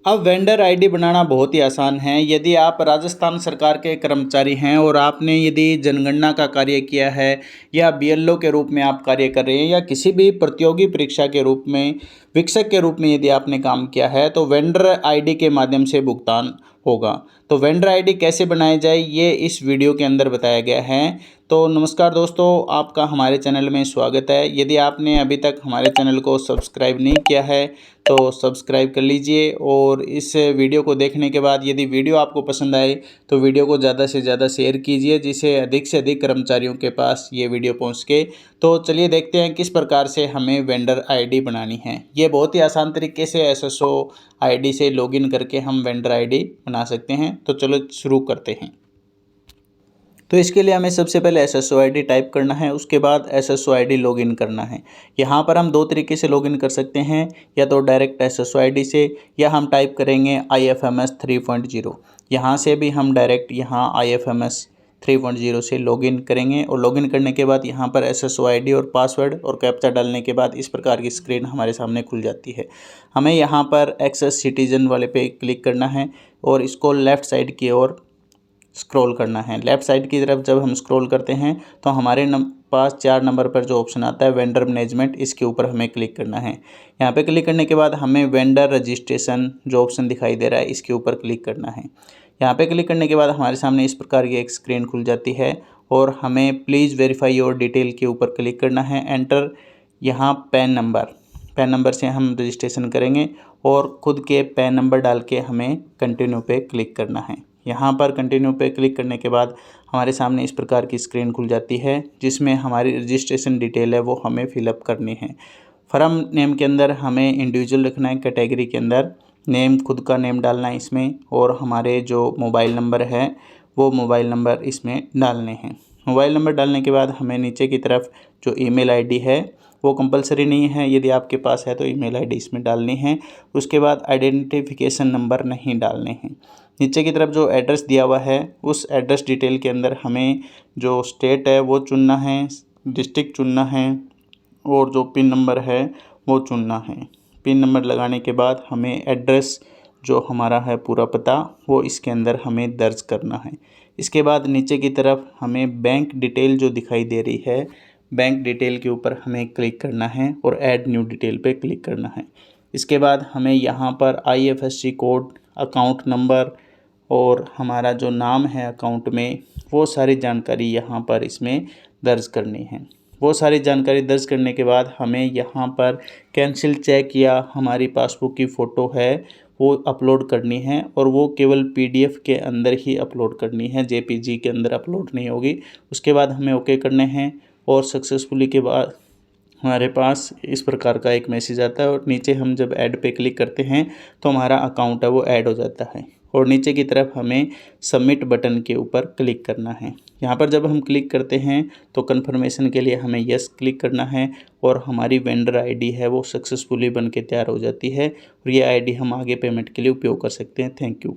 अब vendor ID बनाना बहुत ही आसान है। यदि आप राजस्थान सरकार के कर्मचारी हैं और आपने यदि जनगणना का कार्य किया है या बीएलओ के रूप में आप कार्य कर रहे हैं या किसी भी प्रतियोगी परीक्षा के रूप में शिक्षक के रूप में यदि आपने काम किया है तो वेंडर आईडी के माध्यम से भुगतान होगा। तो वेंडर आईडी कैसे बनाई जाए ये इस वीडियो के अंदर बताया गया है। तो नमस्कार दोस्तों, आपका हमारे चैनल में स्वागत है। यदि आपने अभी तक हमारे चैनल को सब्सक्राइब नहीं किया है तो सब्सक्राइब कर लीजिए और इस वीडियो को देखने के बाद यदि वीडियो आपको पसंद आए तो वीडियो को ज़्यादा से ज़्यादा शेयर कीजिए, जिससे अधिक से अधिक कर्मचारियों के पास ये वीडियो पहुंच सके। तो चलिए देखते हैं किस प्रकार से हमें वेंडर आईडी बनानी है। ये बहुत ही आसान तरीके से एसएसओ आईडी से लॉगिन करके हम वेंडर आईडी बना सकते हैं। तो चलो शुरू करते हैं। तो इसके लिए हमें सबसे पहले एसएसओ आईडी टाइप करना है, उसके बाद एसएसओ आईडी लॉगिन करना है। यहाँ पर हम दो तरीके से लॉगिन कर सकते हैं, या तो डायरेक्ट एसएसओ आईडी से या हम टाइप करेंगे IFMS 3.0। यहाँ से भी हम डायरेक्ट यहाँ IFMS 3.0 से लॉगिन करेंगे और लॉगिन करने के बाद यहाँ पर एसएसओ आईडी और पासवर्ड और कैप्चा डालने के बाद इस प्रकार की स्क्रीन हमारे सामने खुल जाती है। हमें यहाँ पर एक्सेस सिटीजन वाले पे क्लिक करना है और इसको लेफ़्ट साइड की ओर स्क्रॉल करना है। लेफ़्ट साइड की तरफ जब हम स्क्रॉल करते हैं तो हमारे पास 4 नंबर पर जो ऑप्शन आता है वेंडर मैनेजमेंट, इसके ऊपर हमें क्लिक करना है। यहाँ पे क्लिक करने के बाद हमें वेंडर रजिस्ट्रेशन जो ऑप्शन दिखाई दे रहा है इसके ऊपर क्लिक करना है। यहाँ पे क्लिक करने के बाद हमारे सामने इस प्रकार की एक स्क्रीन खुल जाती है और हमें प्लीज़ वेरीफाई योर डिटेल के ऊपर क्लिक करना है। एंटर यहाँ पैन नंबर से हम रजिस्ट्रेशन करेंगे और ख़ुद के पैन नंबर डाल के हमें कंटिन्यू पे क्लिक करना है। यहाँ पर कंटिन्यू पे क्लिक करने के बाद हमारे सामने इस प्रकार की स्क्रीन खुल जाती है, जिसमें हमारी रजिस्ट्रेशन डिटेल है वो हमें फिलअप करनी है। फर्म नेम के अंदर हमें इंडिविजुअल रखना है, कैटेगरी के अंदर नेम खुद का नेम डालना है इसमें, और हमारे जो मोबाइल नंबर है वो मोबाइल नंबर इसमें डालने हैं। मोबाइल नंबर डालने के बाद हमें नीचे की तरफ जो ईमेल आईडी है वो कंपलसरी नहीं है, यदि आपके पास है तो ईमेल आईडी इसमें डालनी है। उसके बाद आइडेंटिफिकेशन नंबर नहीं डालने हैं। नीचे की तरफ जो एड्रेस दिया हुआ है उस एड्रेस डिटेल के अंदर हमें जो स्टेट है वो चुनना है, डिस्ट्रिक्ट चुनना है और जो पिन नंबर है वो चुनना है। पिन नंबर लगाने के बाद हमें एड्रेस जो हमारा है पूरा पता वो इसके अंदर हमें दर्ज करना है। इसके बाद नीचे की तरफ हमें बैंक डिटेल जो दिखाई दे रही है, बैंक डिटेल के ऊपर हमें क्लिक करना है और ऐड न्यू डिटेल पे क्लिक करना है। इसके बाद हमें यहाँ पर IFSC कोड, अकाउंट नंबर और हमारा जो नाम है अकाउंट में वो सारी जानकारी यहाँ पर इसमें दर्ज करनी है। वो सारी जानकारी दर्ज करने के बाद हमें यहाँ पर कैंसिल चेक या हमारी पासबुक की फ़ोटो है वो अपलोड करनी है, और वो केवल PDF के अंदर ही अपलोड करनी है, JPG के अंदर अपलोड नहीं होगी। उसके बाद हमें ओके करने हैं और सक्सेसफुली के बाद हमारे पास इस प्रकार का एक मैसेज आता है और नीचे हम जब ऐड पे क्लिक करते हैं तो हमारा अकाउंट है वो ऐड हो जाता है। और नीचे की तरफ हमें सबमिट बटन के ऊपर क्लिक करना है। यहाँ पर जब हम क्लिक करते हैं तो कन्फर्मेशन के लिए हमें यस क्लिक करना है और हमारी वेंडर आईडी है वो सक्सेसफुली बन के तैयार हो जाती है, और ये आईडी हम आगे पेमेंट के लिए उपयोग कर सकते हैं। Thank you.